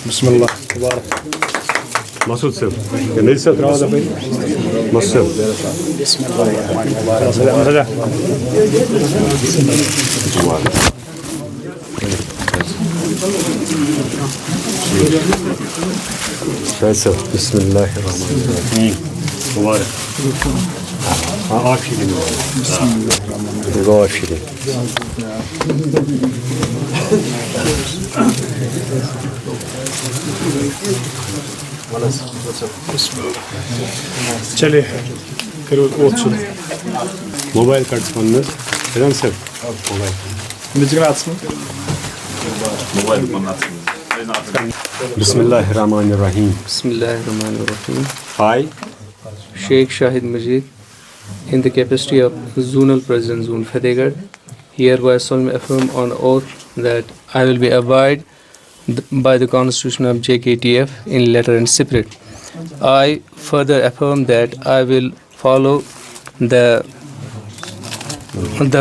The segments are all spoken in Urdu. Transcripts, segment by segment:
بسم الله تبارك. مسعود صاحب نيل صاحب راوده بھائی مسعود بسم الله الرحمن الرحيم. شاهد صاحب بسم الله الرحمن الرحيم. مبارك. عافية بسم الله الرحمن الرحيم. عافية. چلیے پھر وہ سن موبائل کٹ بند رن صاحب موبائل بسم الله الرحمن الرحيم. بسم الله الرحمن الرحيم. I Sheikh Shahid Majid, in the capacity of Zonal President Zone Fatehgarh, hereby solemnly affirm on oath that I will be abide by the Constitution of JKTF in letter and spirit. I further affirm that I will follow the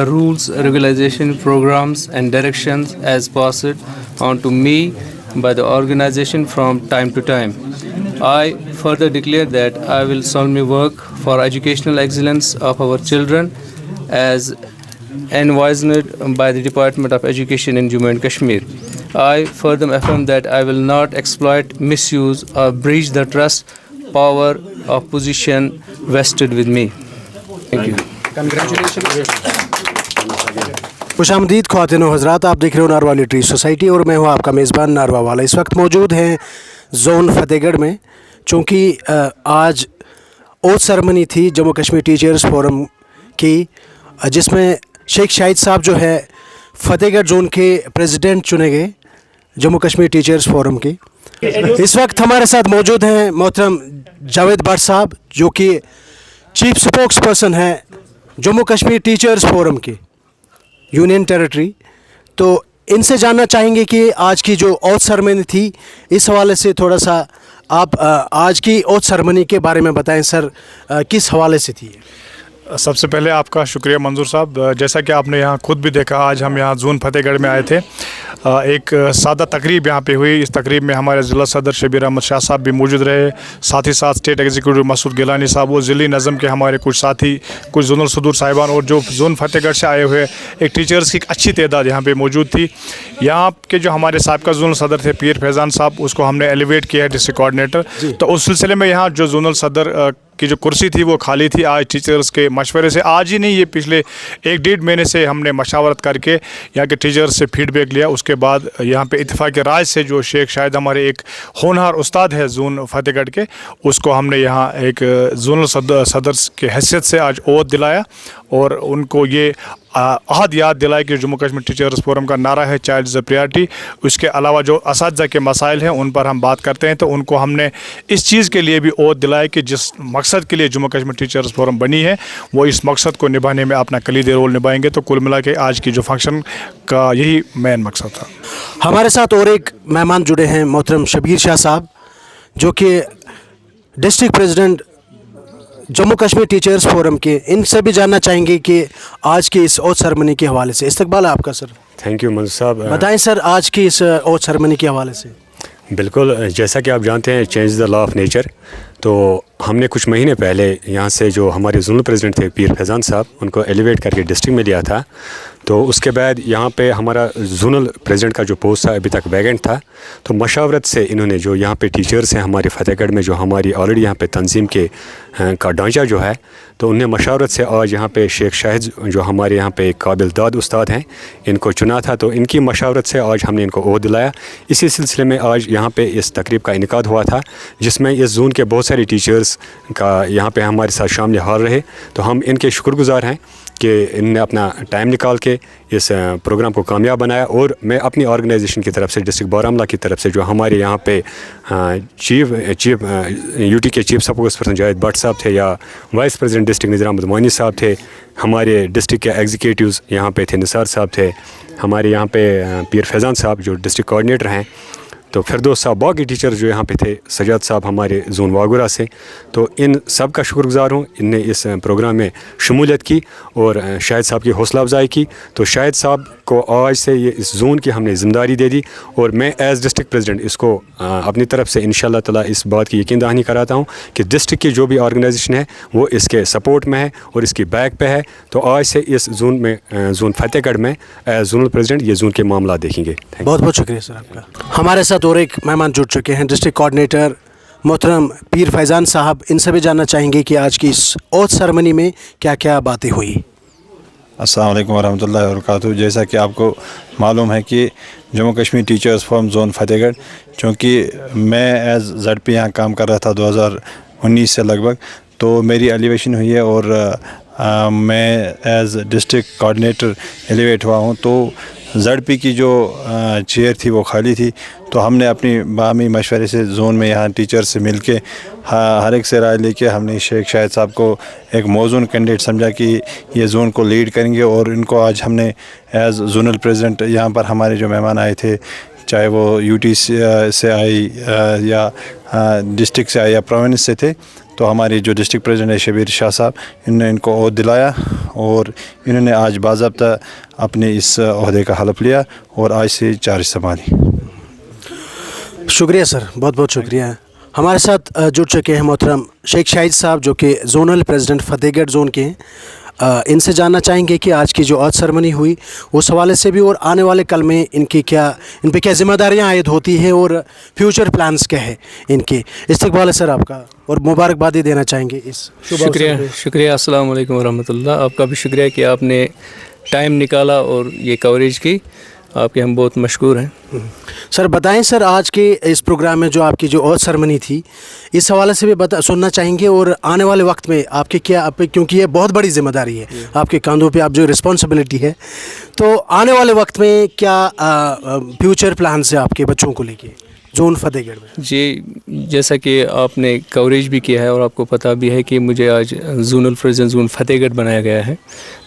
rules, regulation, programs and directions as passed on to me by the organization from time to time. I further declare that I will solemnly work for educational excellence of our children as envisioned by the Department of Education in Jammu and Kashmir. I further affirm that I will not exploit, misuse or breach the trust, power of position vested with me. Thank you. خوش آمدید خواتین و حضرات، آپ دیکھ رہے ہو ناروا لٹری سوسائٹی اور میں ہوں آپ کا میزبان ناروا والا. اس وقت موجود ہیں زون فتح گڑھ میں، چونکہ آج اوتھ سرمنی تھی جموں کشمیر ٹیچرز فورم کی، جس میں شیخ شاہد صاحب جو ہے فتح گڑھ زون کے پریزیڈنٹ چنے گئے جموں کشمیر ٹیچرز فورم کے. اس وقت ہمارے ساتھ موجود ہیں محترم جاوید بٹ صاحب، جو کہ چیف سپوکس پرسن ہیں جموں کشمیر ٹیچرز فورم کے یونین ٹیریٹری. تو ان سے جاننا چاہیں گے کہ آج کی جو اوتھ سرمنی تھی اس حوالے سے تھوڑا سا آپ آج کی اوتھ سرمنی کے بارے میں بتائیں سر، کس حوالے سے تھی؟ سب سے پہلے آپ کا شکریہ منظور صاحب. جیسا کہ آپ نے یہاں خود بھی دیکھا، آج ہم یہاں زون فتح گڑھ میں آئے تھے. ایک سادہ تقریب یہاں پہ ہوئی. اس تقریب میں ہمارے ضلع صدر شبیر احمد شاہ صاحب بھی موجود رہے، ساتھ ہی ساتھ اسٹیٹ ایگزیکٹو مسعود گیلانی صاحب، وہ ضلعی نظم کے ہمارے کچھ ساتھی، کچھ زونل صدور صاحبان اور جو زون فتح گڑھ سے آئے ہوئے ایک ٹیچرز کی ایک اچھی تعداد یہاں پہ موجود تھی. یہاں کے جو ہمارے سابقہ زونل صدر تھے پیر فیضان صاحب، اس کو ہم نے ایلیویٹ کیا ہے ڈسٹرکٹ کوآرڈینیٹر. تو اس سلسلے میں یہاں جو زونل صدر کی جو کرسی تھی وہ خالی تھی. آج ٹیچرز کے مشورے سے، آج ہی نہیں یہ پچھلے 1-1.5 مہینے سے ہم نے مشاورت کر کے یہاں کے ٹیچرز سے فیڈ بیک لیا. اس کے بعد یہاں پہ اتفاق رائے سے جو شیخ شاہد ہمارے ایک ہونہار استاد ہے زون فتح گڑھ کے، اس کو ہم نے یہاں ایک زونل صدر کی حیثیت سے آج اوتھ دلایا اور ان کو یہ عہد یاد دلائے کہ جموں کشمیر ٹیچرز فورم کا نعرہ ہے چائلڈ از اے پریارٹی. اس کے علاوہ جو اساتذہ کے مسائل ہیں ان پر ہم بات کرتے ہیں. تو ان کو ہم نے اس چیز کے لیے بھی اوتھ دلائے کہ جس مقصد کے لیے جموں کشمیر ٹیچرز فورم بنی ہے وہ اس مقصد کو نبھانے میں اپنا کلیدی رول نبھائیں گے. تو کل ملا کے آج کی جو فنکشن کا یہی مین مقصد تھا. ہمارے ساتھ اور ایک مہمان جڑے ہیں محترم شبیر شاہ صاحب، جو کہ district president Jammu Kashmir teachers forum کے. ان سے بھی جاننا چاہیں گے کہ آج کی اس اوتھ سرمنی کے حوالے سے. استقبال ہے آپ کا سر. تھینک یو منظور صاحب. بتائیں سر آج کی اس اوتھ سرمنی کے حوالے سے. بالکل، جیسا کہ آپ جانتے ہیں change the law of nature. تو ہم نے کچھ مہینے پہلے یہاں سے جو ہمارے زونل پریزیڈنٹ تھے پیر فیضان صاحب، ان کو ایلیویٹ کر کے ڈسٹرکٹ میں لیا تھا. تو اس کے بعد یہاں پہ ہمارا زونل پریزیڈنٹ کا جو پوسٹ تھا ابھی تک ویگنٹ تھا. تو مشاورت سے انہوں نے جو یہاں پہ ٹیچرز ہیں ہمارے فتح گڑھ میں، جو ہماری آلریڈی یہاں پہ تنظیم کے کا ڈھانچہ جو ہے، تو انہیں مشاورت سے آج یہاں پہ شیخ شاہد جو ہمارے یہاں پہ ایک قابل داد استاد ہیں، ان کو چنا تھا. تو ان کی مشاورت سے آج ہم نے ان کو اوتھ دلایا. اسی سلسلے میں آج یہاں پہ اس تقریب کا انعقاد ہوا تھا، جس میں اس زون کے بہت سارے ٹیچرز کا یہاں پہ ہمارے ساتھ شامل حال رہے. تو ہم ان کے شکر گزار ہیں کہ ان نے اپنا ٹائم نکال کے اس پروگرام کو کامیاب بنایا. اور میں اپنی آرگنائزیشن کی طرف سے، ڈسٹرکٹ بارہمولہ کی طرف سے، جو ہمارے یہاں پہ چیف یو ٹی کے chief spokesperson Javed Butt صاحب تھے، یا vice president district Nazir Ahmad Wani صاحب تھے، ہمارے ڈسٹرکٹ کے ایگزیکٹوز یہاں پہ تھے نثار صاحب تھے، ہمارے یہاں پہ پیر فیضان صاحب جو ڈسٹرکٹ کوآرڈینیٹر ہیں. تو فردوس صاحب باقی ٹیچر جو یہاں پہ تھے, سجاد صاحب ہمارے زون واگورہ سے, تو ان سب کا شکر گزار ہوں. ان نے اس پروگرام میں شمولیت کی اور شاہد صاحب کی حوصلہ افزائی کی. تو شاہد صاحب کو آج سے یہ اس زون کی ہم نے ذمہ داری دے دی, اور میں ایز ڈسٹرکٹ پریزیڈنٹ اس کو اپنی طرف سے انشاءاللہ تعالیٰ اس بات کی یقین دہانی کراتا ہوں کہ ڈسٹرکٹ کی جو بھی آرگنائزیشن ہے وہ اس کے سپورٹ میں ہے اور اس کی بیک پہ ہے. تو آج سے اس زون میں, زون فتح گڑھ میں ایز زونل پریزیڈنٹ یہ زون کے معاملات دیکھیں گے. بہت بہت شکریہ سر آپ کا. ہمارے ساتھ اور ایک مہمان جڑ چکے ہیں, ڈسٹرکٹ کوآرڈینیٹر محترم پیر فیضان صاحب. ان سے بھی جاننا چاہیں گے کہ آج کی اس اوتھ سرمنی میں کیا کیا باتیں ہوئی. السلام علیکم ورحمۃ اللہ وبرکاتہ. جیسا کہ آپ کو معلوم ہے کہ Jammu Kashmir teachers forum zone Fatehgarh, چونکہ میں ایز زیڈ پی یہاں کام کر رہا تھا 2019 سے لگ بھگ, تو میری ایلیویشن ہوئی ہے اور میں ایز ڈسٹرکٹ کوآرڈینیٹر ایلیویٹ ہوا ہوں. تو زیڈ پی کی جو چیئر تھی وہ خالی تھی, تو ہم نے اپنی باہمی مشورے سے زون میں یہاں ٹیچر سے مل کے ہر ایک سے رائے لے کے ہم نے شیخ شاہد صاحب کو ایک موزون کینڈیڈیٹ سمجھا کہ یہ زون کو لیڈ کریں گے. اور ان کو آج ہم نے ایز زونل پریزیڈنٹ, یہاں پر ہمارے جو مہمان آئے تھے, چاہے وہ یو ٹی سے آئی یا ڈسٹرکٹ سے آئی یا پروونس سے تھے, تو ہماری جو ڈسٹرکٹ پریزیڈنٹ ہے شبیر شاہ صاحب, انہوں نے ان کو عہد دلایا اور انہوں نے آج باضابطہ اپنے اس عہدے کا حلف لیا اور آج سے چارج سنبھالی. شکریہ سر, بہت بہت شکریہ. ہمارے ساتھ جڑ چکے ہیں محترم شیخ شاہد صاحب جو کہ زونل پریزیڈنٹ فتح گڑھ زون کے ہیں. ان سے جاننا چاہیں گے کہ آج کی جو اوتھ سرمنی ہوئی اس حوالے سے بھی, اور آنے والے کل میں ان پہ کیا ذمہ داریاں عائد ہوتی ہیں اور فیوچر پلانز کیا ہے ان کے. استقبال ہے سر آپ کا, اور مبارکبادی دینا چاہیں گے اس. شکریہ. السلام علیکم ورحمۃ اللہ. آپ کا بھی شکریہ کہ آپ نے ٹائم نکالا اور یہ کوریج کی, آپ کے ہم بہت مشکور ہیں. سر بتائیں سر, آج کے اس پروگرام میں جو آپ کی جو اوتھ سرمنی تھی اس حوالے سے بھی سننا چاہیں گے, اور آنے والے وقت میں آپ کے کیا, کیونکہ یہ بہت بڑی ذمہ داری ہے آپ کے کاندھوں پہ, آپ جو رسپانسبلٹی ہے, تو آنے والے وقت میں کیا فیوچر پلانس ہے آپ کے بچوں کو لے کے زون فتح گڑھ میں. جی, جیسا کہ آپ نے کوریج بھی کیا ہے اور آپ کو پتہ بھی ہے کہ مجھے آج زونل پریزیڈنٹ زون فتح گڑھ بنایا گیا ہے,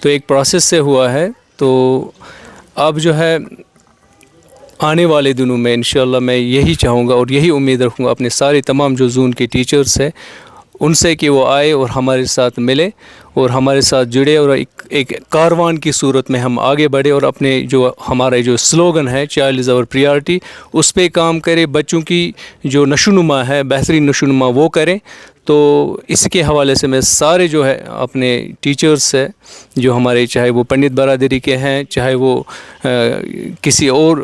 تو ایک پروسیس سے ہوا ہے. تو اب جو ہے آنے والے دنوں میں انشاءاللہ میں یہی چاہوں گا اور یہی امید رکھوں گا اپنے سارے تمام جو زون کے ٹیچرز ہیں ان سے کہ وہ آئے اور ہمارے ساتھ ملے اور ہمارے ساتھ جڑے, اور ایک کاروان کی صورت میں ہم آگے بڑھے اور اپنے جو ہمارا جو سلوگن ہے چائلڈ از آور پریارٹی اس پہ کام کرے. بچوں کی جو نشوونما ہے, بہترین نشوونما وہ کریں. تو اس کے حوالے سے میں سارے جو ہے اپنے ٹیچرز سے جو ہمارے, چاہے وہ پنڈت برادری کے ہیں, چاہے وہ کسی اور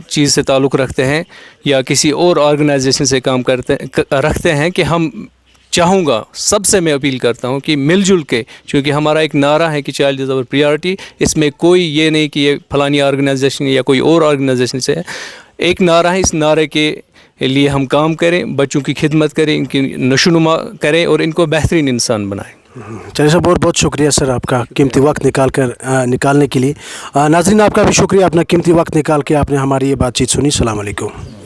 چیز سے تعلق رکھتے ہیں یا کسی اور آرگنائزیشن سے کام رکھتے ہیں, کہ ہم چاہوں گا سب سے میں اپیل کرتا ہوں کہ مل جل کے, چونکہ ہمارا ایک نعرہ ہے کہ چائلڈ از آور پریارٹی, اس میں کوئی یہ نہیں کہ یہ فلانی آرگنائزیشن یا کوئی اور آرگنائزیشن سے ہے, ایک نعرہ ہے. اس نعرے کے لیے ہم کام کریں, بچوں کی خدمت کریں, ان کی نشوونما کریں اور ان کو بہترین انسان بنائیں. چلیے سر, بہت بہت شکریہ سر آپ کا قیمتی وقت نکالنے کے لیے. ناظرین آپ کا بھی شکریہ, اپنا قیمتی وقت نکال کے آپ نے ہماری یہ بات چیت سنی. السلام علیکم.